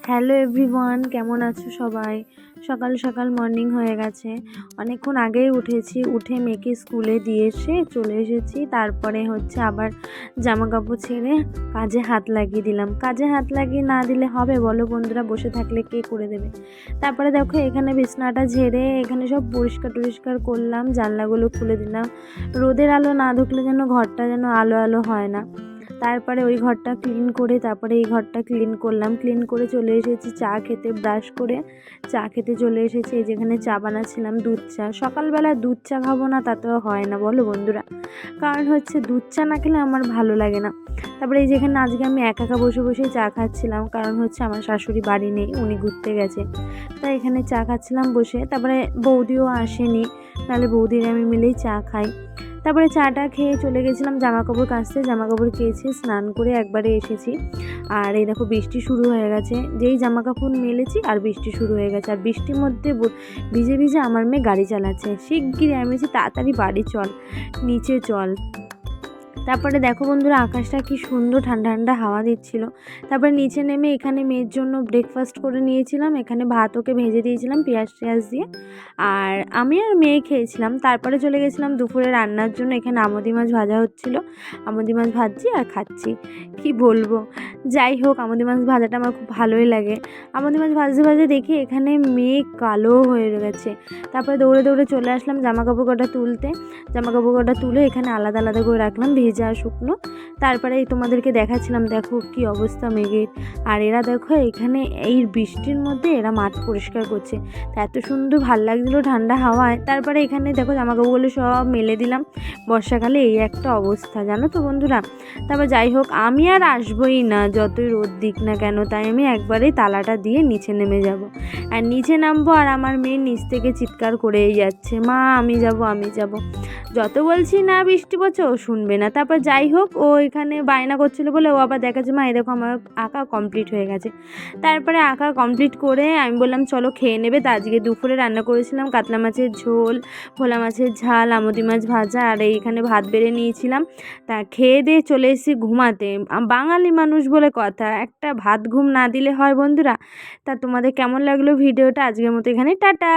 Hello everyone, কেমন আছো সবাই? সকাল সকাল মর্নিং হয়ে গেছে, অনেকক্ষণ আগেই উঠেছি। উঠে মেয়েকে স্কুলে দিয়ে এসে চলে এসেছি। তারপরে আবার জামা কাপড় ছেড়ে কাজে হাত লাগিয়ে দিলাম। কাজে হাত লাগিয়ে না দিলে হবে বলো বন্ধুরা? বসে থাকলে কে করে দেবে? তারপরে দেখো এখানে বিছনাটা ঝেড়ে এখানে সব পরিষ্কার করলাম, জানলাগুলো খুলে দিলাম। রোদের আলো না ঢুকলে যেন ঘরটা যেন আলো আলো হয় না। তারপরে ওই ঘরটা ক্লিন করে তারপরে এই ঘরটা ক্লিন করলাম। ক্লিন করে চলে এসেছি চা খেতে। ব্রাশ করে চা খেতে চলে এসেছি। এই যেখানে চা বানাচ্ছিলাম, দুধ চা। সকালবেলা দুধ চা খাবো না তাতেও হয় না বলো বন্ধুরা, কারণ দুধ চা না খেলে আমার ভালো লাগে না। তারপরে এই যেখানে আজকে আমি একা একা বসে বসেই চা খাচ্ছিলাম, কারণ আমার শাশুড়ি বাড়ি নেই, উনি ঘুরতে গেছে। তাই এখানে চা খাচ্ছিলাম বসে। তারপরে বৌদিও আসেনি, নাহলে বৌদির আমি মিলেই চা খাই। তারপরে চাটা খেয়ে চলে গেছিলাম জামাকাপড় কাচতে। জামাকাপড় কেচে স্নান করে একবারে এসেছি। আর এই দেখো বৃষ্টি শুরু হয়ে গেছে। যেই জামাকাপড় মেলেছি আর বৃষ্টি শুরু হয়ে গেছে। আর বৃষ্টির মধ্যে ভিজে ভিজে আমার মেয়ে গাড়ি চালাচ্ছে। শিগগিরই আমি বলছি তাড়াতাড়ি বাড়ি চল, নিচে চল। তারপরে দেখো বন্ধুরা, আকাশটা কি সুন্দর ঠান্ডা ঠান্ডা হাওয়া দিচ্ছিল। তারপরে নিচে নেমে এখানে মেয়ের জন্য ব্রেকফাস্ট করে নিয়েছিলাম। এখানে ভাত ওকে ভেজে দিয়েছিলাম পেঁয়াজ দিয়ে, আর আমি আর মেয়ে খেয়েছিলাম। তারপরে চলে গেছিলাম দুপুরে রান্নার জন্য। এখানে আমোদি মাছ ভাজা হচ্ছিল, আমোদি মাছ ভাজছি আর খাচ্ছি। কি বলবো, যাই হোক আমোদি মাছ ভাজাটা আমার খুব ভালোই লাগে। আমোদি মাছ ভাজতে ভাজতে দেখি এখানে মেয়ে কালো হয়ে গেছে। তারপরে দৌড়ে দৌড়ে চলে আসলাম জামাকাপড় কটা তুলতে। জামাকাপড় কটা তুলে এখানে আলাদা আলাদা করে রাখলাম, ভেজা আর শুকনো। তারপরে তোমাদেরকে দেখাচ্ছিলাম দেখো কি অবস্থা মেঘের। আর এরা দেখো এখানে এই বৃষ্টির মধ্যে এরা মাঠ পরিষ্কার করছে। এত সুন্দর ভাল লাগছিলো ঠান্ডা হাওয়ায়। তারপরে এখানে দেখো জামাকাপড়গুলো সব মেলে দিলাম। বর্ষাকালে এই একটা অবস্থা জানো তো বন্ধুরা। তারপর যাই হোক আমি আর আসবোই না যতই রোদ দিক না কেন, তাই আমি একবারেই তালাটা দিয়ে নিচে নেমে যাব। আর নিচে নামবো আর আমার মেয়ে নিচ থেকে চিৎকার করেই যাচ্ছে, মা আমি যাব আমি যাব। যত বলছি না বৃষ্টি পড়ছে ও শুনবে না। তারপর যাই হোক ও এখানে বায়না করছিল বলে ও আবার দেখাচ্ছে, মা এই দেখো আমার আঁকা কমপ্লিট হয়ে গেছে। তারপরে আঁকা কমপ্লিট করে আমি বললাম চলো খেয়ে নেবে। তা আজকে দুপুরে রান্না করেছিলাম কাতলা মাছের ঝোল, ভোলা মাছের ঝাল, আমুদি মাছ ভাজা, আর এইখানে ভাত বেড়ে নিয়েছিলাম। তা খেয়ে দিয়ে চলে এসেছি ঘুমাতে। বাঙালি মানুষ বলে কথা, একটা ভাত ঘুম না দিলে হয় বন্ধুরা। তা তোমাদের কেমন লাগলো ভিডিওটা? আজকের মতো এখানে টাটা।